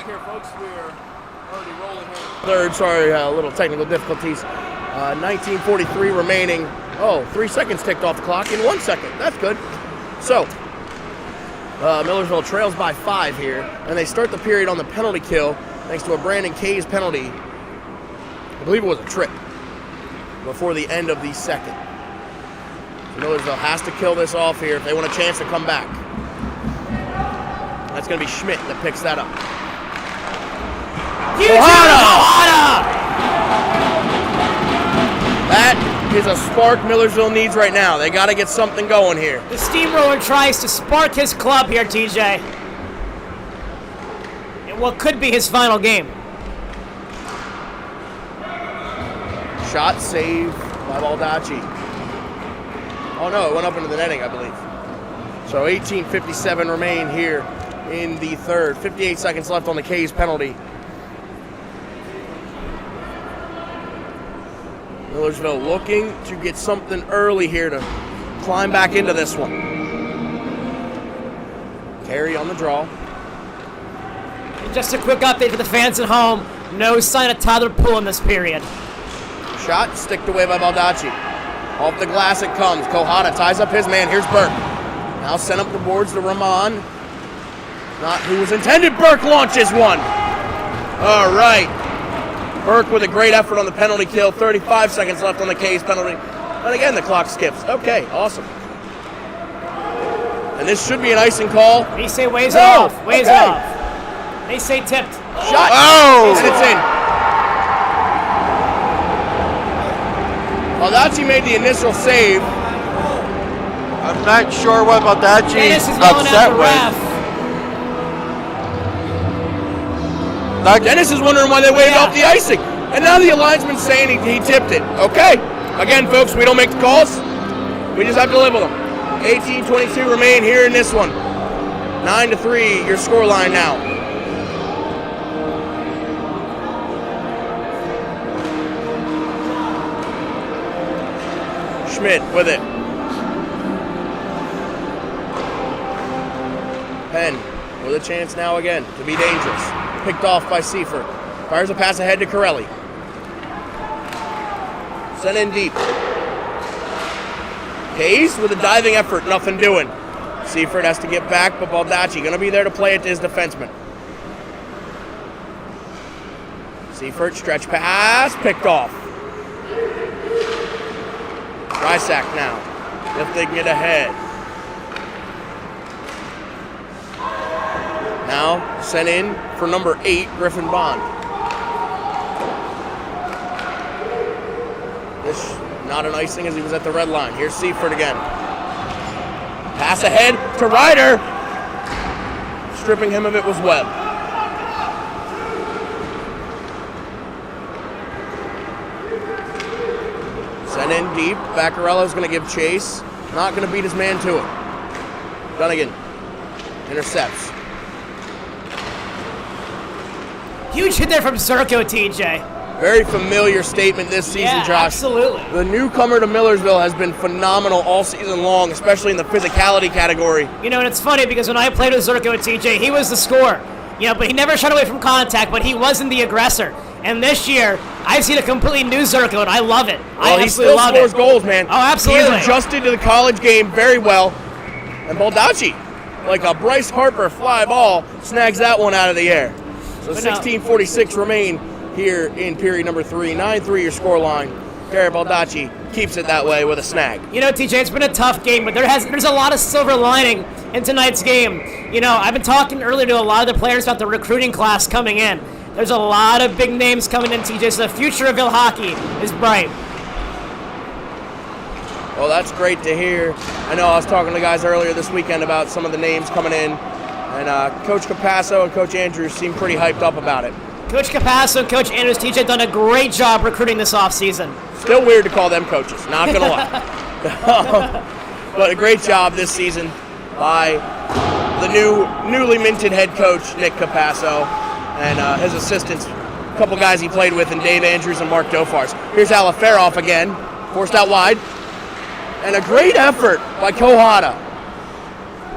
back here, folks. We're already rolling here. Third, sorry, a little technical difficulties. 19:43 remaining. Oh, 3 seconds ticked off the clock in 1 second. That's good. So, Millersville trails by 5 here, and they start the period on the penalty kill thanks to a Brandon Kayes penalty. I believe it was a trip before the end of the second. So Millersville has to kill this off here if they want a chance to come back. That's going to be Schmidt that picks that up. Kohana! That is a spark Millersville needs right now. They got to get something going here. The steamroller tries to spark his club here, TJ. In what could be his final game. Shot saved by Baldacci. Oh no, it went up into the netting, I believe. So 18:57 remain here in the third. 58 seconds left on the Kayes penalty. Millersville looking to get something early here to climb back into this one. Carey on the draw. And just a quick update for the fans at home. No sign of Tyler Poole in this period. Shot sticked away by Baldacci. Off the glass it comes. Kohana ties up his man. Here's Burke. Now sent up the boards to Rahman. Not who was intended. Burke launches one. All right. Burke with a great effort on the penalty kill. 35 seconds left on the Kayes penalty. And again, the clock skips. Okay, awesome. And this should be an icing call. They say waves off. Waves off. They say tipped. Shot. Oh! And it's in. Baldacci made the initial save. I'm not sure what Baldacci Dennis is yelling at the ref. Dennis is wondering why they waved off the icing. And now the linesman's saying he tipped it. Okay. Again, folks, we don't make the calls. We just have to live with them. 18:22 remain here in this one. 9-3, your scoreline now. Schmidt with it. Penn with a chance now again to be dangerous. Picked off by Seifert. Fires a pass ahead to Corelli. Sent in deep. Kayes with a diving effort, nothing doing. Seifert has to get back, but Baldacci going to be there to play it to his defenseman. Seifert stretch pass, picked off. Rysack now, if they can get ahead. Now sent in for number 8, Griffin Bond. This not an icing as he was at the red line. Here's Seifert again. Pass ahead to Ryder. Stripping him of it was Webb. Sent in deep. Vaccarello's going to give chase. Not going to beat his man to it. Dunnigan intercepts. Huge hit there from Zerko, TJ. Very familiar statement this season, Josh. Absolutely. The newcomer to Millersville has been phenomenal all season long, especially in the physicality category. You know, and it's funny because when I played with Zerko at TJ, he was the scorer. You know, but he never shied away from contact, but he wasn't the aggressor. And this year, I've seen a completely new Zerko, and I love it. Well, he still scores goals, man. Oh, absolutely. He has adjusted to the college game very well. And Baldacci, like a Bryce Harper fly ball, snags that one out of the air. So 16:46 remain here in period number 3. 9-3 your scoreline. Garrett Baldacci keeps it that way with a snag. You know, TJ, it's been a tough game, but there's a lot of silver lining in tonight's game. You know, I've been talking earlier to a lot of the players about the recruiting class coming in. There's a lot of big names coming in, TJ, so the future of Ville hockey is bright. Well, that's great to hear. I know I was talking to guys earlier this weekend about some of the names coming in, and Coach Capasso and Coach Andrews seem pretty hyped up about it. Coach Capasso and Coach Andrews, TJ, have done a great job recruiting this offseason. Still weird to call them coaches, not going to lie. But a great job this season by the newly minted head coach, Nick Capasso, and his assistants, a couple guys he played with, and Dave Andrews and Mark Dofars. Here's Alaferoff again, forced out wide. And a great effort by Kohana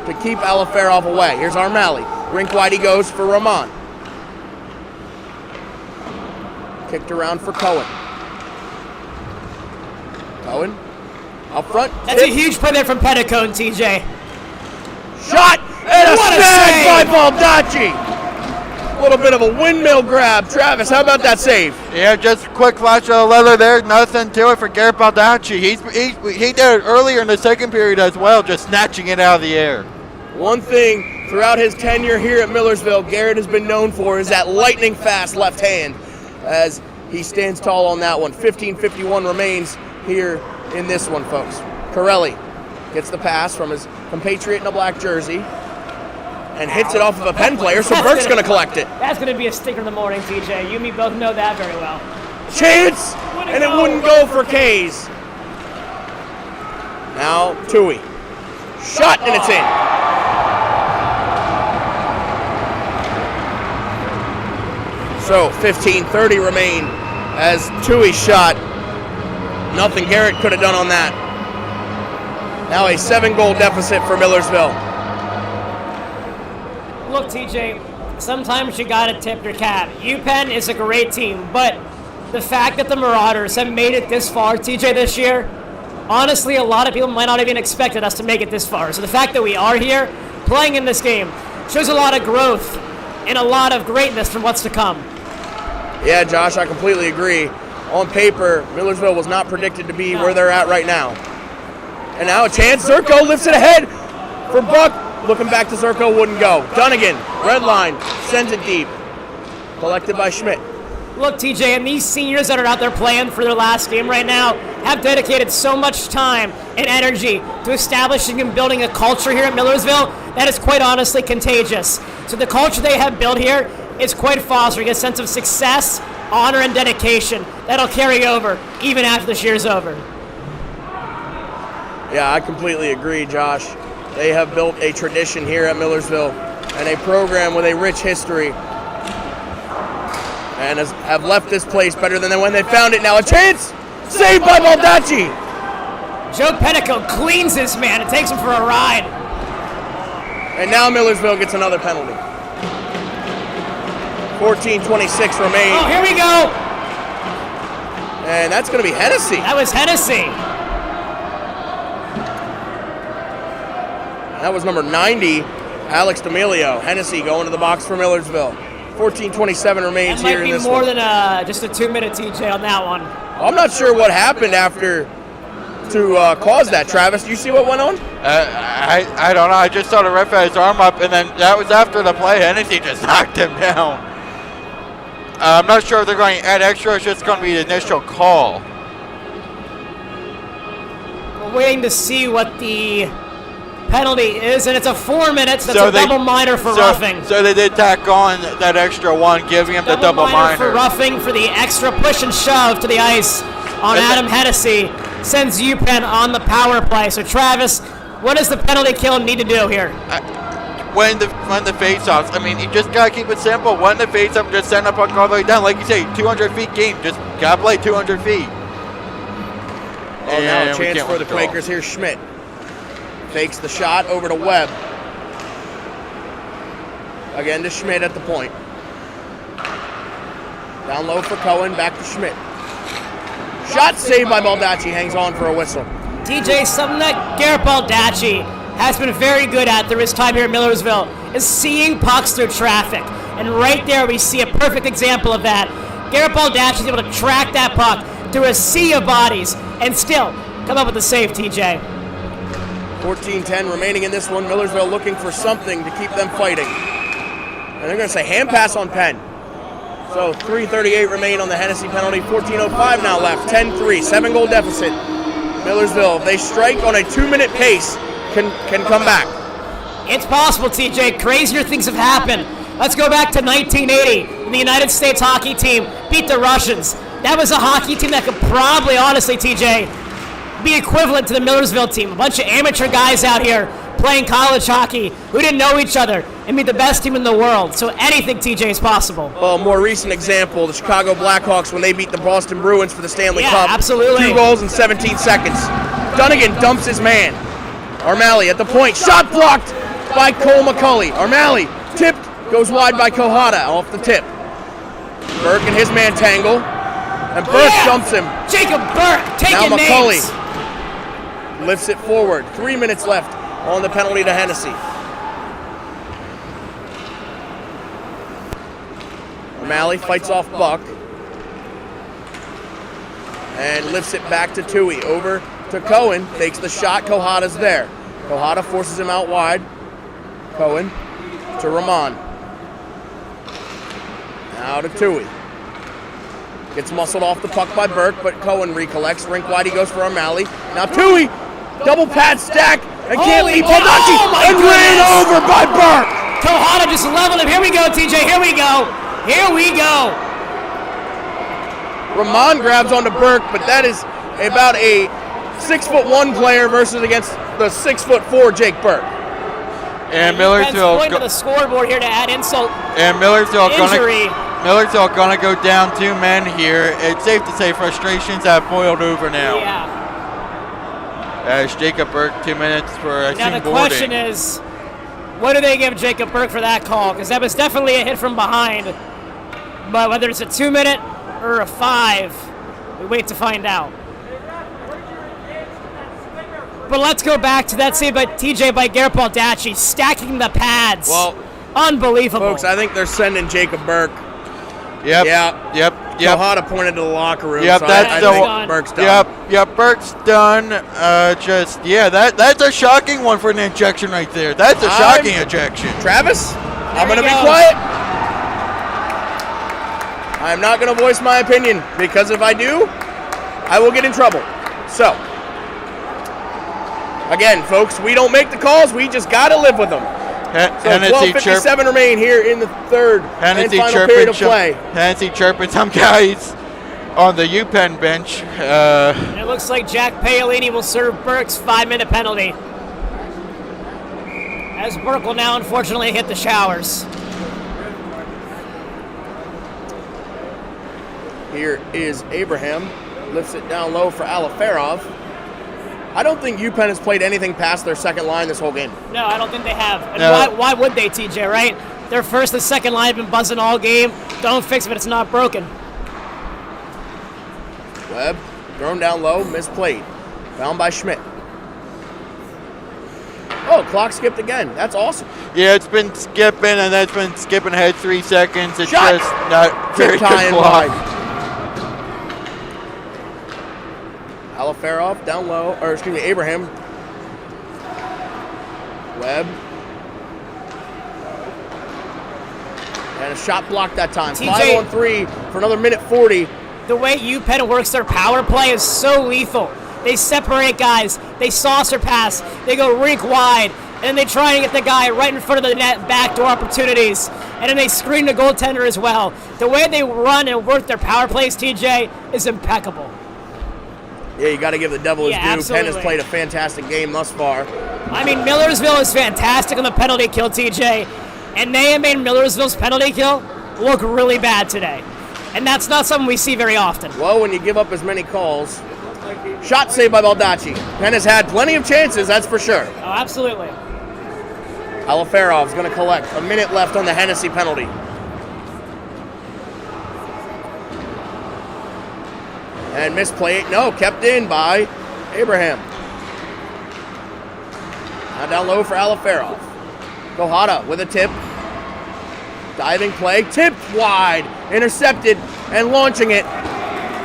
to keep Alaferoff away. Here's Armali. Rink wide he goes for Rahman. Kicked around for Cohen. Cohen up front. That's a huge play there from Petticoat, TJ. Shot and a What a snag save! by Baldacci. A little bit of a windmill grab. Travis, how about that save? Yeah, just a quick flash of the leather there. Nothing to it for Garrett Baldacci. He did it earlier in the second period as well, just snatching it out of the air. One thing throughout his tenure here at Millersville, Garrett has been known for is that lightning fast left hand, as he stands tall on that one. 15:51 remains here in this one, folks. Corelli gets the pass from his compatriot in a black jersey and hits it off of a Penn player, so Burke's going to collect it. That's going to be a sticker in the morning, TJ. You and me both know that very well. Chance, and it wouldn't go for Kays. Now Tui. Shot, and it's in. So 15:30 remain as Tui shot. Nothing Garrett could have done on that. Now a 7-goal deficit for Millersville. Look, TJ, sometimes you got to tip your cap. UPENN is a great team, but the fact that the Marauders have made it this far, TJ, this year, honestly, a lot of people might not even expected us to make it this far. So the fact that we are here playing in this game shows a lot of growth and a lot of greatness from what's to come. Yeah, Josh, I completely agree. On paper, Millersville was not predicted to be where they're at right now. And now a chance. Zerko lifts it ahead for Buck. Looking back to Zerko, wouldn't go. Dunnigan, red line, sends it deep. Collected by Schmidt. Look, TJ, and these seniors that are out there playing for their last game right now have dedicated so much time and energy to establishing and building a culture here at Millersville that is quite honestly contagious. So the culture they have built here is quite fostering a sense of success, honor, and dedication that'll carry over even after this year's over. Yeah, I completely agree, Josh. They have built a tradition here at Millersville and a program with a rich history and have left this place better than when they found it. Now a chance! Saved by Baldacci! Joe Petticoat cleans this man and takes him for a ride. And now Millersville gets another penalty. 14:26 remain. Oh, here we go! And that's going to be Hennessy. That was Hennessy. That was number 90, Alex D'Amelio. Hennessy going to the box for Millersville. 14:27 remains here in this one. That might be more than just a 2-minute TJ on that one. I'm not sure what happened after to cause that. Travis, do you see what went on? I don't know. I just saw the ref had his arm up, and then that was after the play. Hennessy just knocked him down. I'm not sure if they're going to add extra. It's just going to be the initial call. We're waiting to see what the penalty is, and it's a 4 minutes. That's So a double minor for roughing. So they did tack on that extra one, giving him the double minor. For roughing for the extra push and shove to the ice on Adam Hennessy. Sends UPENN on the power play. So Travis, what does the penalty kill need to do here? When the face-offs, I mean, you just got to keep it simple. When the face-off, just send a puck all the way down. Like you say, 200 feet game. Just got to play 200 feet. Oh, now a chance for the Quakers here. Schmidt fakes the shot over to Webb. Again to Schmidt at the point. Down low for Cohen, back to Schmidt. Shot saved by Baldacci, hangs on for a whistle. TJ, something that Garrett Baldacci has been very good at through his time here at Millersville is seeing pucks through traffic. And right there we see a perfect example of that. Garrett Baldacci is able to track that puck through a sea of bodies and still come up with the save, TJ. 14:10 remaining in this one. Millersville looking for something to keep them fighting. And they're going to say hand pass on Penn. So 3:38 remain on the Hennessy penalty. 14:05 now left. 10-3, 7-goal deficit. Millersville, if they strike on a 2-minute pace, can come back. It's possible, TJ. Crazier things have happened. Let's go back to 1980 when the United States hockey team beat the Russians. That was a hockey team that could probably, honestly, TJ, be equivalent to the Millersville team. A bunch of amateur guys out here playing college hockey who didn't know each other and be the best team in the world. So anything, TJ, is possible. Well, a more recent example, the Chicago Blackhawks when they beat the Boston Bruins for the Stanley Cup. Absolutely. 2 goals in 17 seconds. Dunnigan dumps his man. Armali at the point. Shot blocked by Cole McCulley. Armali tipped, goes wide by Kohada off the tip. Burke and his man tangle. And Burke jumps him. Jacob Burke taking Now McCulley names. lifts it forward. 3 minutes left on the penalty to Hennessy. O'Malley fights off Buck. And lifts it back to Tui. Over to Cohen. Takes the shot. Kohada's there. Kohada forces him out wide. Cohen to Rahman. Now to Tui. Gets muscled off the puck by Burke, but Cohen recollects. Rink wide, he goes for O'Malley. Now Tui, double pad stack, and can't beat Baldacci, and ran over by Burke. Kohada just leveled him. Here we go, TJ. Here we go. Here we go. Rahman grabs onto Burke, but that is about a 6'1" player versus against the 6'4" Jake Burke. And Millersville going to the scoreboard here to add insult. And Millersville injury. Millersville gonna go down 2 men here. It's safe to say frustrations have boiled over now. Yeah. As Jacob Burke 2 minutes for Now the question is, what do they give Jacob Burke for that call? Because that was definitely a hit from behind. But whether it's a 2 minute or a 5, we wait to find out. But let's go back to that save by TJ by Garrett Baldacci, stacking the pads. Well, unbelievable. Folks, I think they're sending Jacob Burke. Yep. Yep. Kohada pointed to the locker room. Yep, so that's I the think Burke's done. Yep, Burke's done. That's a shocking one for an ejection right there. That's a shocking ejection. Travis, I'm going to be quiet. I'm not going to voice my opinion, because if I do, I will get in trouble. So, again, folks, we don't make the calls. We just got to live with them. So 12:57 remain here in the third and final period of play. Hennessy chirping some guys on the UPENN bench. And it looks like Jack Paolini will serve Burke's 5-minute penalty, as Burke will now unfortunately hit the showers. Here is Abraham. Lifts it down low for Alaferov. I don't think UPenn has played anything past their second line this whole game. No, I don't think they have. And why would they, TJ, right? Their first and second line have been buzzing all game. Don't fix it if it's not broken. Webb, thrown down low, misplayed. Found by Schmidt. Oh, clock skipped again. That's awesome. Yeah, it's been skipping, and that's been skipping ahead 3 seconds. It's Shot. just not very good clock. Alaferov down low, or excuse me, Abraham. Webb. And a shot blocked that time. 5-on-3 for another minute 40. The way UPenn works their power play is so lethal. They separate guys, they saucer pass, they go rink wide, and then they try and get the guy right in front of the net, backdoor opportunities, and then they screen the goaltender as well. The way they run and work their power plays, TJ, is impeccable. Yeah, you got to give the Devil his due. Absolutely. Penn has played a fantastic game thus far. I mean, Millersville is fantastic on the penalty kill, TJ, and they have made Millersville's penalty kill look really bad today. And that's not something we see very often. Well, when you give up as many calls. Shot saved by Baldacci. Penn has had plenty of chances, that's for sure. Oh, absolutely. Alaferov's going to collect. A minute left on the Hennessy penalty. And misplay. No, kept in by Abraham. Now down low for Alaferov. Kohada with a tip. Diving play. Tipped wide. Intercepted and launching it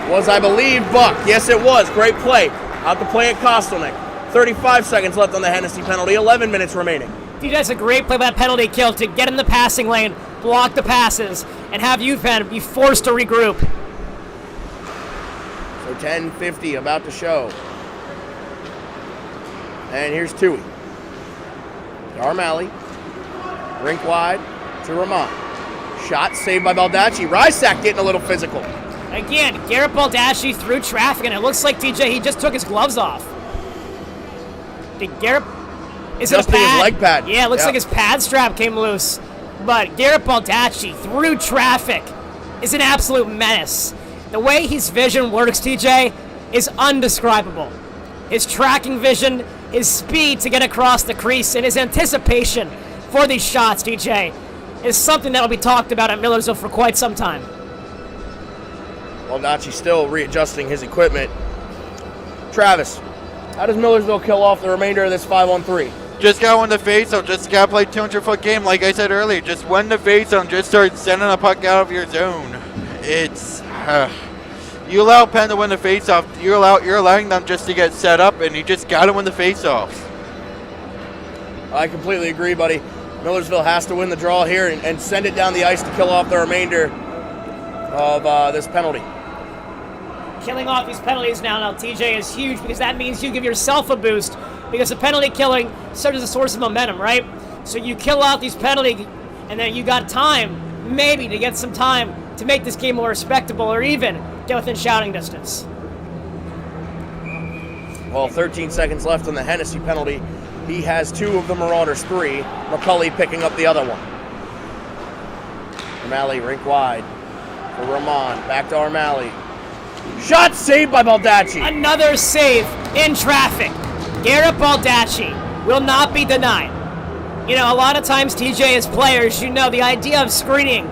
was, I believe, Buck. Yes, it was. Great play. Out the play at Kostelnik. 35 seconds left on the Hennessy penalty. 11 minutes remaining. That's a great play by that penalty kill to get in the passing lane, block the passes, and have UPenn be forced to regroup. So 10:50 about to show. And here's Tui. To O'Malley. Rink wide to Rahman. Shot saved by Baldacci. Rysak getting a little physical. Again, Garrett Baldacci through traffic, and it looks like, TJ, he just took his gloves off. Did Garrett... Is it a pad? His leg pad. Yeah, it looks like his pad strap came loose. But Garrett Baldacci through traffic is an absolute menace. The way his vision works, TJ, is undescribable. His tracking vision, his speed to get across the crease, and his anticipation for these shots, TJ, is something that will be talked about at Millersville for quite some time. Baldacci still readjusting his equipment. Travis, how does Millersville kill off the remainder of this 5-on-3? Just gotta win the face zone. Just gotta play 200-foot game, like I said earlier. Just win the face zone. Just start sending the puck out of your zone. It's you allow Penn to win the face-off. You're allowing them just to get set up, and you just gotta win the face-offs. I completely agree, buddy. Millersville has to win the draw here and send it down the ice to kill off the remainder of this penalty. Killing off these penalties now, TJ, is huge because that means you give yourself a boost because the penalty killing serves as a source of momentum, right? So you kill out these penalties, and then you got time, maybe, to get some time to make this game more respectable or even get within shouting distance. Well, 13 seconds left on the Hennessy penalty. He has 2 of the Marauders' 3. McCulley picking up the other one. O'Malley rink wide for Ramon. Back to O'Malley. Shot saved by Baldacci. Another save in traffic. Garrett Baldacci will not be denied. You know, a lot of times, TJ, as players, the idea of screening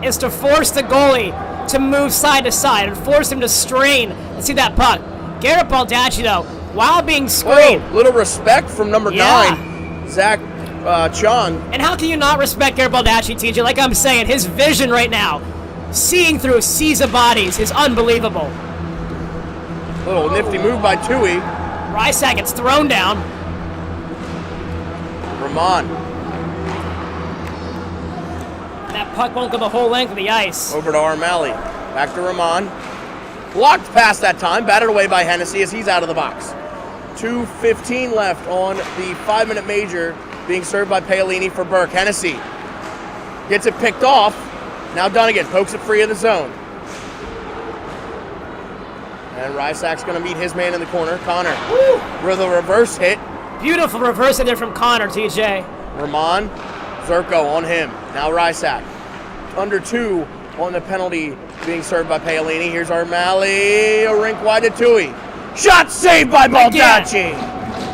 is to force the goalie to move side to side and force him to strain and see that puck. Garrett Baldacci, though, while being screened. Whoa, little respect from number 9, Zach Chon. And how can you not respect Garrett Baldacci, TJ? Like I'm saying, his vision right now, seeing through seas of bodies, is unbelievable. Little nifty move by Tui. Rysak gets thrown down. Ramon. That puck won't go the whole length of the ice. Over to O'Malley. Back to Ramon. Blocked pass that time. Batted away by Hennessy as he's out of the box. 2:15 left on the 5-minute major, being served by Paolini for Burke. Hennessy gets it picked off. Now Dunnigan pokes it free of the zone. And Rysak's going to meet his man in the corner, Connor, with a reverse hit. Beautiful reverse hit there from Connor, TJ. Ramon, Zerko on him. Now Rysak. Under 2 on the penalty being served by Paolini. Here's O'Malley, a rink wide to Tui. Shot saved by Baldacci.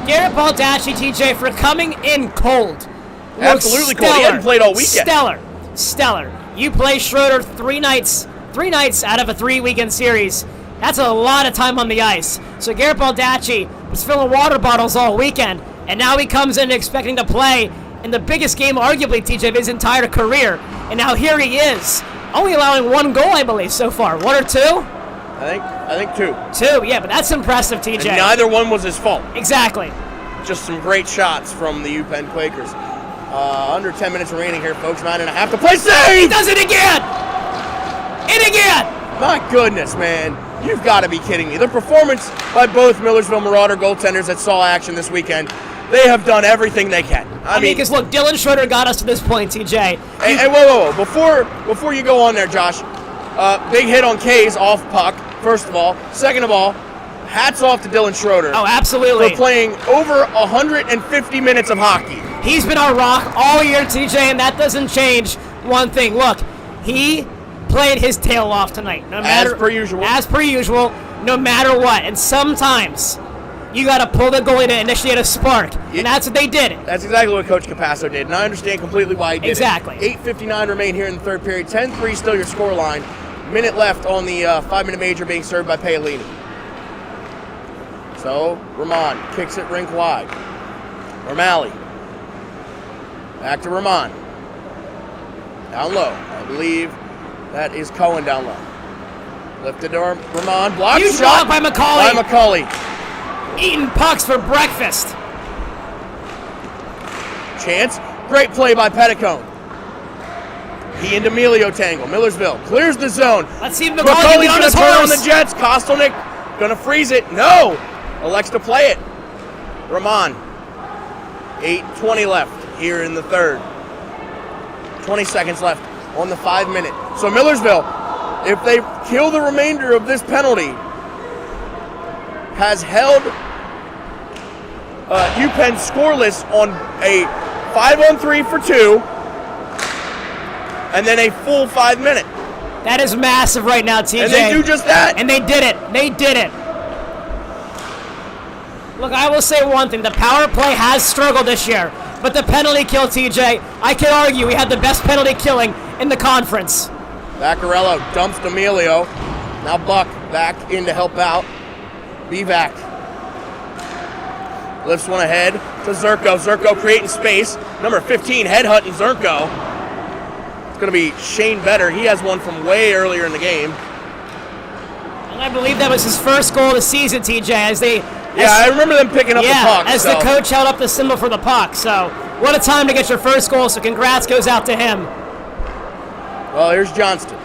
Garrett Baldacci, TJ, for coming in cold. Absolutely cold. He hadn't played all weekend. Stellar. You play Schroeder 3 nights out of a 3-weekend series. That's a lot of time on the ice. So Garrett Baldacci was filling water bottles all weekend, and now he comes in expecting to play in the biggest game, arguably, TJ, of his entire career. And now here he is, only allowing 1 goal, I believe, so far. 1 or 2? I think 2. 2, yeah, but that's impressive, TJ. And neither one was his fault. Exactly. Just some great shots from the UPENN Quakers. Under 10 minutes remaining here, folks. 9.5 to play. Save! He does it again! And again! My goodness, man. You've got to be kidding me. The performance by both Millersville Marauder goaltenders that saw action this weekend, they have done everything they can. I mean, because look, Dylan Schroeder got us to this point, TJ. Hey, whoa. Before you go on there, Josh, big hit on K's off puck, first of all. Second of all, hats off to Dylan Schroeder. Oh, absolutely. For playing over 150 minutes of hockey. He's been our rock all year, TJ, and that doesn't change one thing. Look, he played his tail off tonight. As per usual, no matter what. And sometimes you got to pull the goalie to initiate a spark, and that's what they did. That's exactly what Coach Capasso did, and I understand completely why he did exactly. it. 8:59 remain here in the third period. 10-3 still your scoreline. Minute left on the 5-minute major being served by Paolini. So Ramon kicks it rink wide. O'Malley. Back to Ramon. Down low. I believe that is Cohen down low. Lifted to Ramon. Blocked shot by McCauley. By McCauley. Eating pucks for breakfast. Chance. Great play by Petticone. He and Emilio tangle. Millersville clears the zone. Let's see if McCauley's going to turn on the Jets. Kostelnik going to freeze it. No. Elects to play it. Ramon. 8:20 left here in the third. 20 seconds left on the 5-minute. So Millersville, if they kill the remainder of this penalty, has held UPENN scoreless on a 5-on-3 for 2, and then a full 5-minute. That is massive right now, TJ. And they do just that. And they did it. Look, I will say one thing. The power play has struggled this year, but the penalty kill, TJ, I can argue we had the best penalty killing in the conference. Vaccarello dumps Emilio. Now Buck back in to help out. Bivac lifts one ahead to Zerko. Zerko creating space. Number 15 headhunting Zerko. It's going to be Shane Better. He has one from way earlier in the game. And I believe that was his first goal of the season, TJ, I remember them picking up the puck. As the coach held up the symbol for the puck. So what a time to get your first goal. So congrats goes out to him. Well, here's Johnston.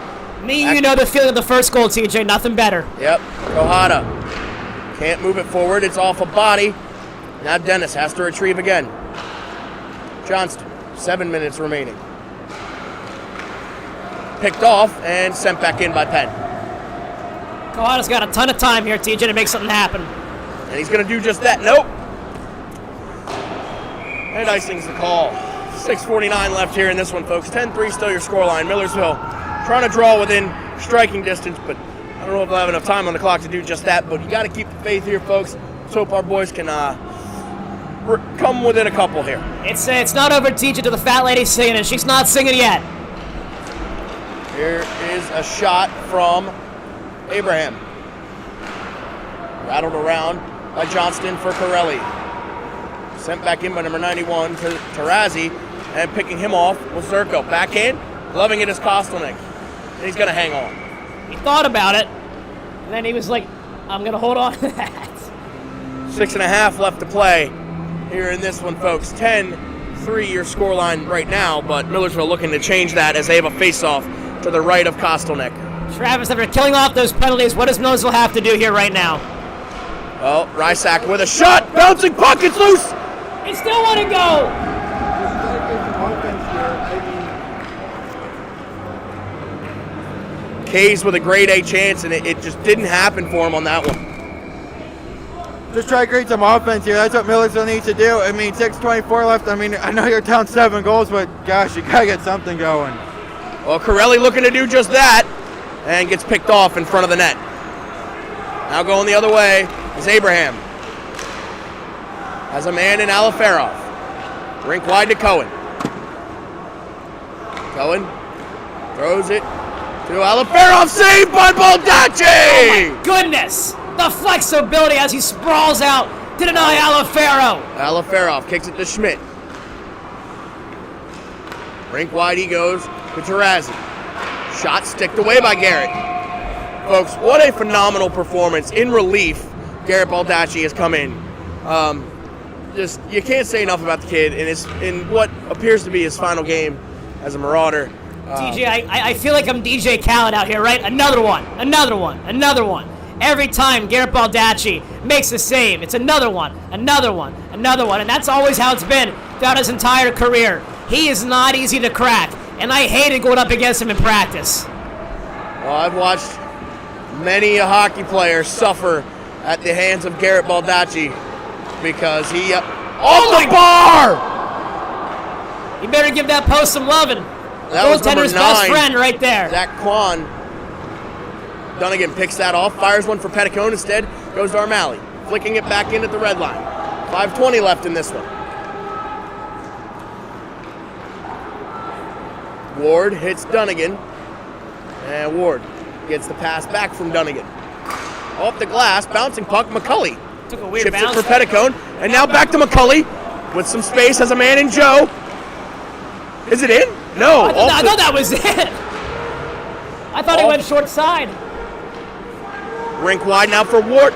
You know the feeling of the first goal, TJ. Nothing better. Yep. Kohada can't move it forward. It's off a body. Now Dennis has to retrieve again. Johnston, 7 minutes remaining. Picked off and sent back in by Penn. Kohada's got a ton of time here, TJ, to make something happen. And he's going to do just that. Nope. And icing's the call. 6:49 left here in this one, folks. 10-3 still your scoreline. Millersville trying to draw within striking distance, but I don't know if they'll have enough time on the clock to do just that. But you got to keep the faith here, folks. Let's hope our boys can come within a couple here. It's not over, TJ, to the fat lady singing, and she's not singing yet. Here is a shot from Abraham. Rattled around by Johnston for Corelli. Sent back in by number 91 to Tarazzi, and picking him off was Zerko. Back in, loving it is Kostelnik. And he's going to hang on. He thought about it, and then he was like, I'm going to hold on to that. 6.5 left to play here in this one, folks. 10-3 your scoreline right now, but Millersville looking to change that as they have a face-off to the right of Kostelnik. Travis, after killing off those penalties, what does Millersville have to do here right now? Well, Rysack with a shot, bouncing puck, it's loose! They still want to go! Kays with a grade A chance, and it just didn't happen for him on that one. Just try to create some offense here. That's what Millersville needs to do. I mean, 6:24 left. I mean, I know you're down 7 goals, but gosh, you got to get something going. Well, Corelli looking to do just that, and gets picked off in front of the net. Now going the other way is Abraham. Has a man in Aliferov. Rink wide to Cohen. Cohen throws it to Aliferov, saved by Baldacci! Oh my goodness! The flexibility as he sprawls out to deny Alifero. Aliferov kicks it to Schmidt. Rink wide he goes to Tarazzi. Shot sticked away by Garrett. Folks, what a phenomenal performance. In relief, Garrett Baldacci has come in. Just you can't say enough about the kid in what appears to be his final game as a Marauder. DJ, I feel like I'm DJ Khaled out here, right? Another one. Every time Garrett Baldacci makes a save, it's another one. And that's always how it's been throughout his entire career. He is not easy to crack, and I hated going up against him in practice. Well, I've watched many a hockey player suffer at the hands of Garrett Baldacci because he... on the bar! You better give that post some loving. That was number 9. Best friend right there. Zach Kwan. Dunnigan picks that off, fires one for Petticone instead, goes to Armalley, flicking it back in at the red line. 5:20 left in this one. Ward hits Dunnigan, and Ward gets the pass back from Dunnigan. Off the glass, bouncing puck, McCulley. Took a weird Chips bounce. it for Petticone, and now back to McCulley with some space, has a man in Joe. Is it in? No. I thought that was it. I thought he went short side. Rink wide now for Ward,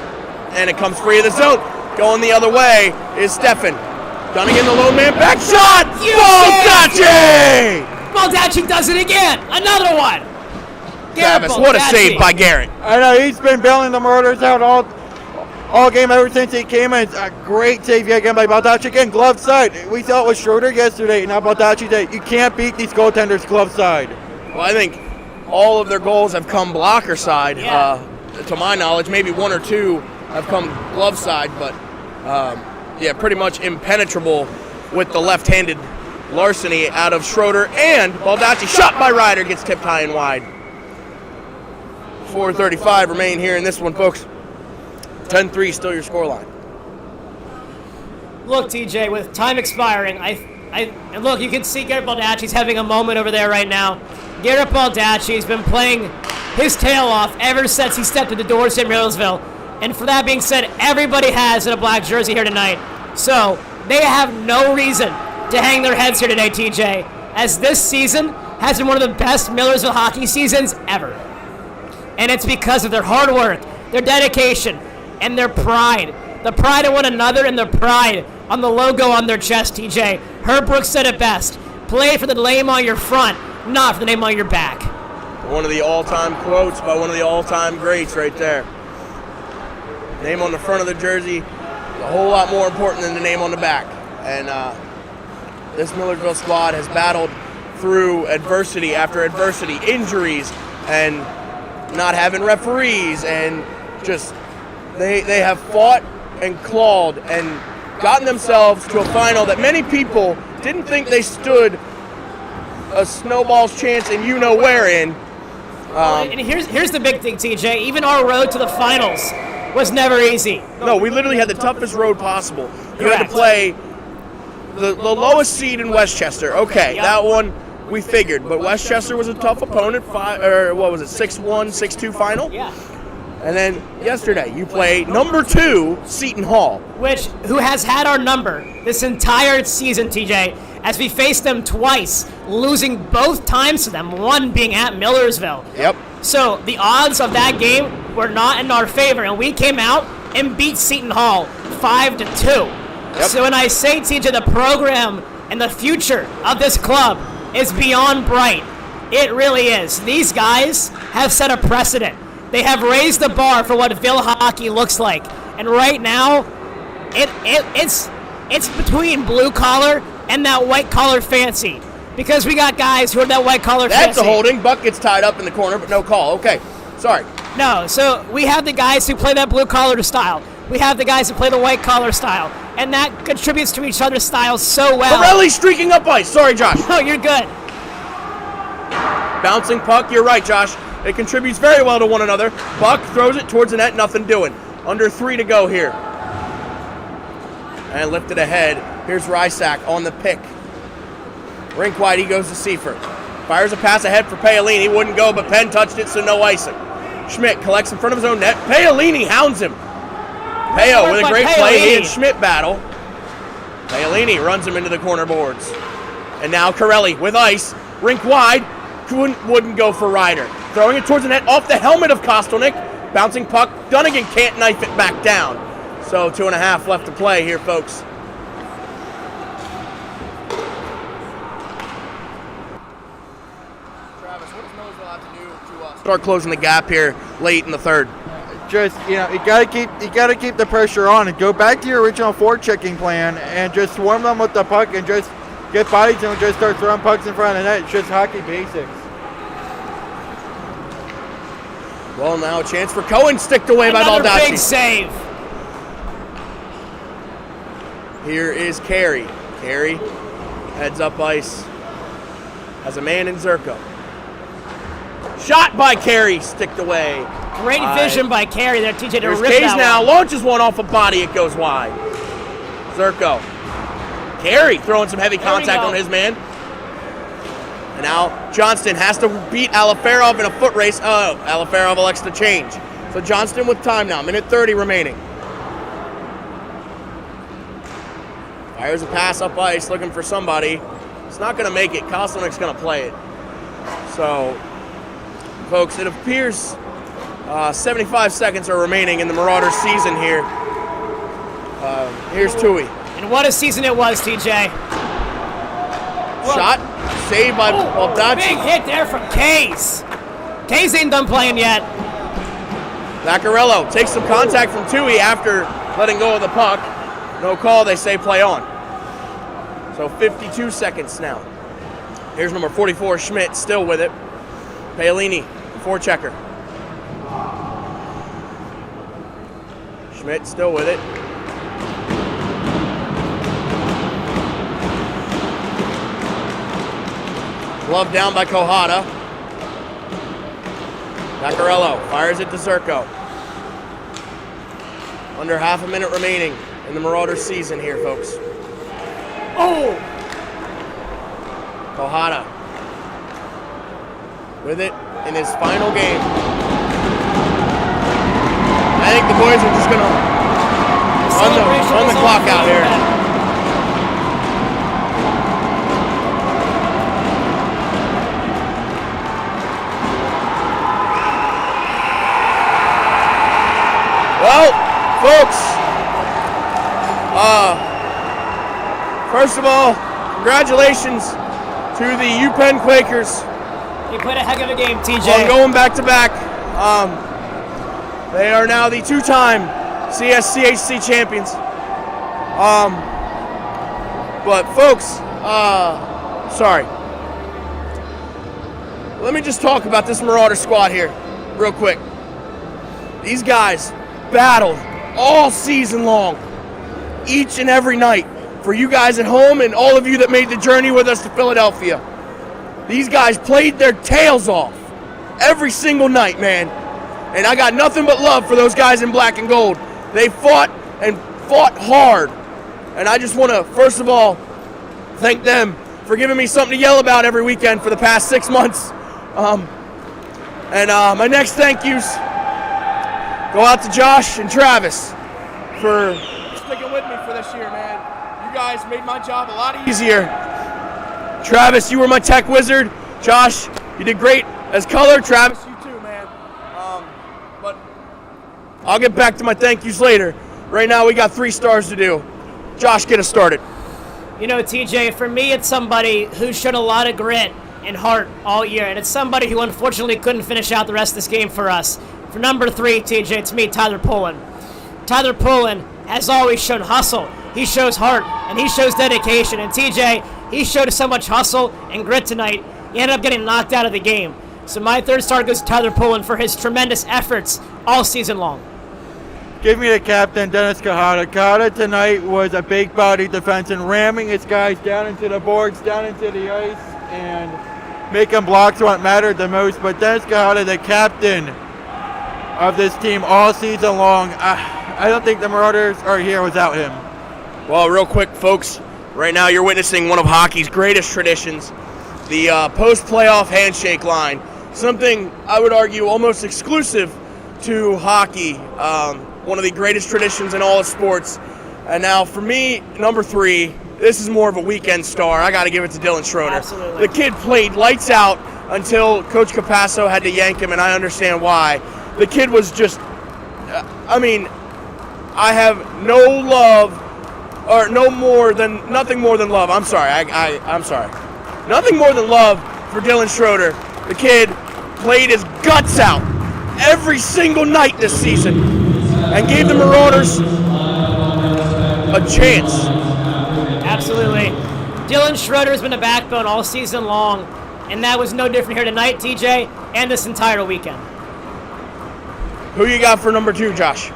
and it comes free of the zone. Going the other way is Steffen. Dunnigan, the lone man, back shot! Baldacci! Baldacci does it again. Another one. Travis, what a save by Garrett. I know, he's been bailing the Marauders out all game ever since he came in. It's a great save again by Baldacci. Again, glove side. We saw it with Schroeder yesterday, now Baldacci today. You can't beat these goaltenders glove side. Well, I think all of their goals have come blocker side. Yeah. To my knowledge, maybe 1 or 2 have come glove side, but pretty much impenetrable with the left-handed larceny out of Schroeder, and Baldacci shot by Ryder, gets tipped high and wide. 4:35 remain here in this one, folks. 10-3 still your scoreline. Look, TJ, with time expiring, and look, you can see Garrett Baldacci's having a moment over there right now. Garrett Baldacci's been playing his tail off ever since he stepped through the doors here in Millersville. And for that being said, everybody has in a black jersey here tonight. So they have no reason to hang their heads here today, TJ, as this season has been one of the best Millersville hockey seasons ever. And it's because of their hard work, their dedication, and their pride. The pride in one another and the pride on the logo on their chest, TJ. Herb Brooks said it best. Play for the name on your front, not for the name on your back. One of the all-time quotes by one of the all-time greats right there. Name on the front of the jersey is a whole lot more important than the name on the back. And this Millersville squad has battled through adversity after adversity, injuries, and not having referees, and just they have fought and clawed and gotten themselves to a final that many people didn't think they stood a snowball's chance in you-know-where in. And here's the big thing, TJ. Even our road to the finals was never easy. No, we literally had the toughest road possible. You had to play the lowest seed in Westchester. Okay, that one we figured. But Westchester was a tough opponent. 6-1, 6-2 final? Yeah. And then yesterday, you play number 2, Seton Hall. Who has had our number this entire season, TJ, as we faced them twice, losing both times to them, one being at Millersville. Yep. So the odds of that game were not in our favor, and we came out and beat Seton Hall 5-2. Yep. So when I say, TJ, the program and the future of this club is beyond bright, it really is. These guys have set a precedent. They have raised the bar for what Ville hockey looks like. And right now, it's between blue collar and that white collar fancy. Because we got guys who are that white collar fancy. That's a holding. Buck gets tied up in the corner, but no call. Okay, sorry. No, so we have the guys who play that blue collar style. We have the guys who play the white collar style. And that contributes to each other's styles so well. Morelli streaking up ice. Sorry, Josh. No, you're good. Bouncing puck. You're right, Josh. It contributes very well to one another. Buck throws it towards the net, nothing doing. Under 3 to go here. And lifted ahead. Here's Rysack on the pick. Rink wide, he goes to Seifert. Fires a pass ahead for Paolini. Wouldn't go, but Penn touched it, so no icing. Schmidt collects in front of his own net. Paolini hounds him. Peo with a great play. He and Schmidt battle. Paolini runs him into the corner boards. And now Corelli with ice. Rink wide. Wouldn't go for Ryder. Throwing it towards the net off the helmet of Kostelnik. Bouncing puck. Dunnigan can't knife it back down. So 2.5 left to play here, folks. Travis, what does Millersville have to do to start closing the gap here late in the third? Just, you gotta keep the pressure on and go back to your original forechecking plan and just swarm them with the puck and just get bodies and just start throwing pucks in front of the net. It's just hockey basics. Well, now a chance for Cohen, sticked away by Another Baldacci. big save. Here is Carey. Carey heads up ice. Has a man in Zerko. Shot by Carey, sticked away. Great vision by Carey there, TJ, to Here's rip Case that now, one. launches one off a body, it goes wide. Zerko. Carey throwing some heavy contact on his man. And now Johnston has to beat Alaferov in a foot race. Oh, Alaferov elects to change. So Johnston with time now, minute 30 remaining. Fires a pass up ice, looking for somebody. It's not going to make it. Kostelnik's going to play it. So, folks, it appears 75 seconds are remaining in the Marauders season here. Here's Tui. And what a season it was, TJ. Shot, saved by Baldacci. Big hit there from Case. Case ain't done playing yet. Vaccarello takes some contact from Tui after letting go of the puck. No call, they say play on. So 52 seconds now. Here's number 44, Schmidt, still with it. Paolini, forechecker. Schmidt still with it. Glove down by Kohada. Vaccarello fires it to Zerko. Under half a minute remaining in the Marauders season here, folks. Oh! Kohada. with it in his final game. I think the boys are just going to run the clock out here. Well, folks, first of all, congratulations to the UPENN Quakers. You played a heck of a game, TJ. On going back to back. They are now the two-time CSCHC champions. But folks, sorry. Let me just talk about this Marauder squad here real quick. These guys battled all season long, each and every night, for you guys at home and all of you that made the journey with us to Philadelphia. These guys played their tails off every single night, man. And I got nothing but love for those guys in black and gold. They fought and fought hard. And I just want to, first of all, thank them for giving me something to yell about every weekend for the past 6 months. My next thank yous go out to Josh and Travis for sticking with me for this year, man. You guys made my job a lot easier. Travis, you were my tech wizard. Josh, you did great as color. Travis, you too, man. But I'll get back to my thank yous later. Right now, we got 3 stars to do. Josh, get us started. You know, TJ, for me, it's somebody who showed a lot of grit and heart all year, and it's somebody who unfortunately couldn't finish out the rest of this game for us. For number 3, TJ, it's me, Tyler Pullen. Tyler Pullen has always shown hustle. He shows heart, and he shows dedication. And TJ, he showed so much hustle and grit tonight, he ended up getting knocked out of the game. So my 3rd star goes to Tyler Pullen for his tremendous efforts all season long. Give me the captain, Dennis Kahada. Kahada tonight was a big body defense and ramming his guys down into the boards, down into the ice, and making blocks what mattered the most. But Dennis Kahada, the captain of this team all season long, I don't think the Marauders are here without him. Well, real quick, folks, right now you're witnessing one of hockey's greatest traditions, the post-playoff handshake line. Something I would argue almost exclusive to hockey, one of the greatest traditions in all of sports. And now for me, number 3, this is more of a weekend star. I got to give it to Dylan Schroeder. Absolutely. The kid played lights out until Coach Capasso had to yank him, and I understand why. The kid was just, I have no love, or nothing more than love. I'm sorry. I'm sorry. Nothing more than love for Dylan Schroeder. The kid played his guts out every single night this season and gave the Marauders a chance. Absolutely. Dylan Schroeder has been a backbone all season long, and that was no different here tonight, TJ, and this entire weekend. Who you got for number 2, Josh?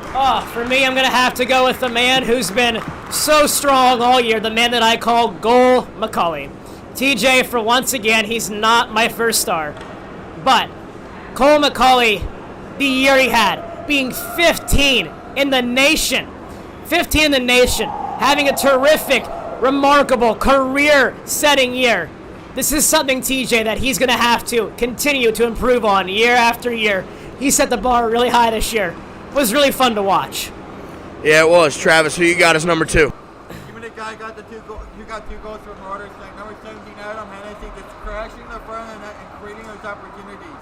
For me, I'm going to have to go with the man who's been so strong all year, the man that I call Goal McCauley. TJ, for once again, he's not my 1st star. But Cole McCauley, the year he had, being 15 in the nation, having a terrific, remarkable, career-setting year. This is something, TJ, that he's going to have to continue to improve on year after year. He set the bar really high this year. It was really fun to watch. Yeah, it was. Travis, who you got as number 2? Give me the guy got who got 2 goals for Marauders tonight. Number 17, Adam Hennessy, just crashing the front of the net and creating those opportunities.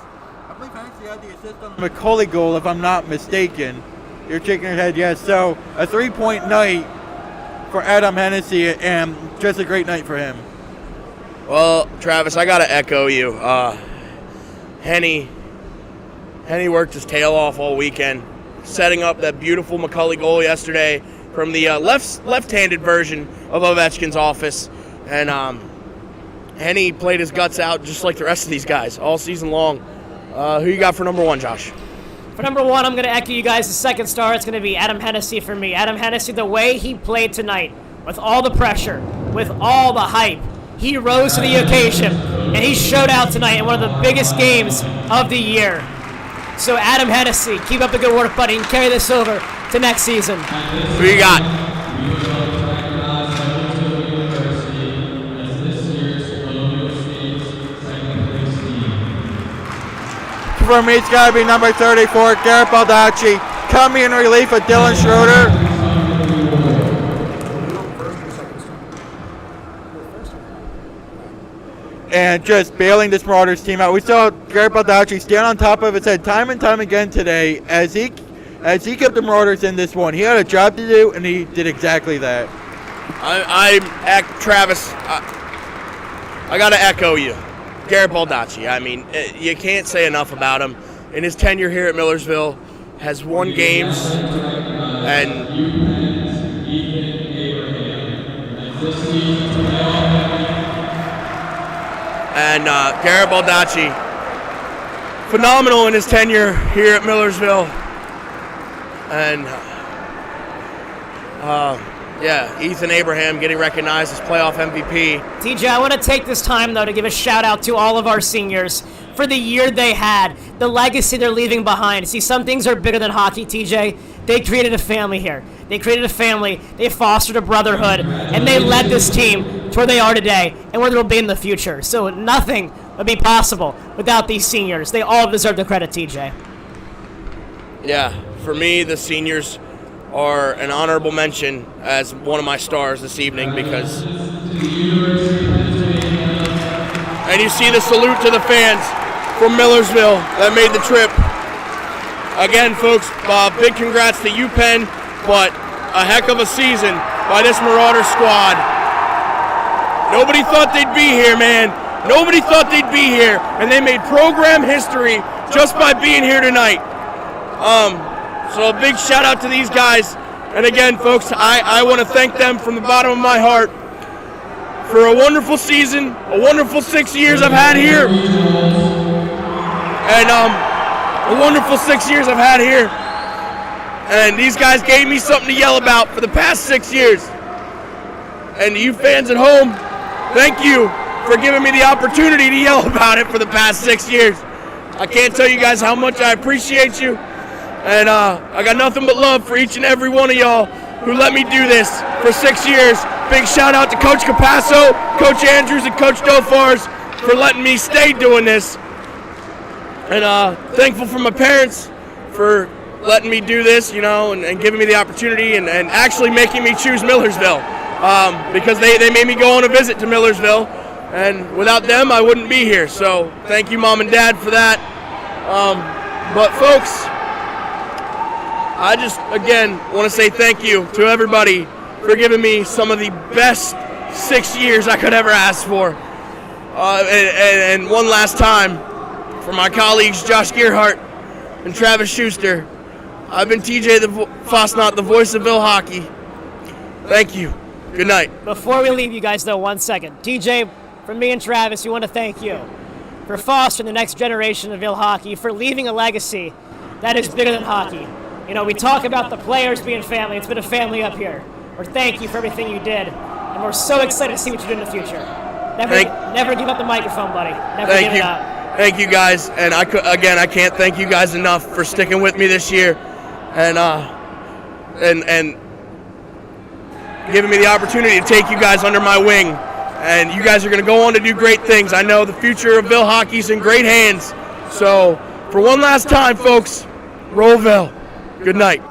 I believe Hennessy had the assist on the McCauley goal, if I'm not mistaken. You're shaking your head, yes. So a 3-point night for Adam Hennessy, and just a great night for him. Well, Travis, I got to echo you. Henny worked his tail off all weekend, setting up that beautiful McCauley goal yesterday from the left-handed version of Ovechkin's office. And Henny played his guts out just like the rest of these guys all season long. Who you got for number 1, Josh? For number 1, I'm going to echo you guys. The 2nd star, it's going to be Adam Hennessy for me. Adam Hennessy, the way he played tonight, with all the pressure, with all the hype, he rose to the occasion, and he showed out tonight in one of the biggest games of the year. So Adam Hennessy, keep up the good work, buddy, and carry this over to next season. Who you got? for me, it's got to be number 34, Garrett Baldacci, coming in relief of Dylan Schroeder. And just bailing this Marauders team out. We saw Garrett Baldacci stand on top of his head time and time again today as he kept the Marauders in this one. He had a job to do, and he did exactly that. Travis, I got to echo you. Garrett Baldacci, I mean, you can't say enough about him. In his tenure here at Millersville, has won games, and Garrett Baldacci, phenomenal in his tenure here at Millersville. And Ethan Abraham getting recognized as playoff MVP. TJ, I want to take this time, though, to give a shout-out to all of our seniors for the year they had, the legacy they're leaving behind. See, some things are bigger than hockey, TJ. They created a family here. They created a family, they fostered a brotherhood, and they led this team to where they are today and where they'll be in the future. So nothing would be possible without these seniors. They all deserve the credit, TJ. Yeah, for me, the seniors are an honorable mention as one of my stars this evening because... And you see the salute to the fans from Millersville that made the trip. Again, folks, big congrats to UPENN, but a heck of a season by this Marauder squad. Nobody thought they'd be here, man. Nobody thought they'd be here, and they made program history just by being here tonight. So a big shout out to these guys. And again, folks, I want to thank them from the bottom of my heart for a wonderful season, a wonderful 6 years I've had here. And a wonderful 6 years I've had here. And these guys gave me something to yell about for the past 6 years. And you fans at home, thank you for giving me the opportunity to yell about it for the past 6 years. I can't tell you guys how much I appreciate you. And I got nothing but love for each and every one of y'all who let me do this for 6 years. Big shout out to Coach Capasso, Coach Andrews, and Coach Dofars for letting me stay doing this. And thankful for my parents for letting me do this, you know, and giving me the opportunity and actually making me choose Millersville because they made me go on a visit to Millersville. And without them, I wouldn't be here. So thank you, Mom and Dad, for that. But folks, I just, again, want to say thank you to everybody for giving me some of the best 6 years I could ever ask for. And one last time, for my colleagues Josh Gearhart and Travis Schuster, I've been TJ Fosnot, the voice of Ville Hockey. Thank you. Good night. Before we leave you guys, though, 1 second. TJ, from me and Travis, we want to thank you for fostering the next generation of Ville Hockey, for leaving a legacy that is bigger than hockey. You know, we talk about the players being family. It's been a family up here. Or thank you for everything you did. And we're so excited to see what you do in the future. Never give up the microphone, buddy. Never give it up. Thank you, guys. And I can't thank you guys enough for sticking with me this year and giving me the opportunity to take you guys under my wing. And you guys are going to go on to do great things. I know the future of Ville Hockey's in great hands. So, for one last time, folks, RollVille. Good night.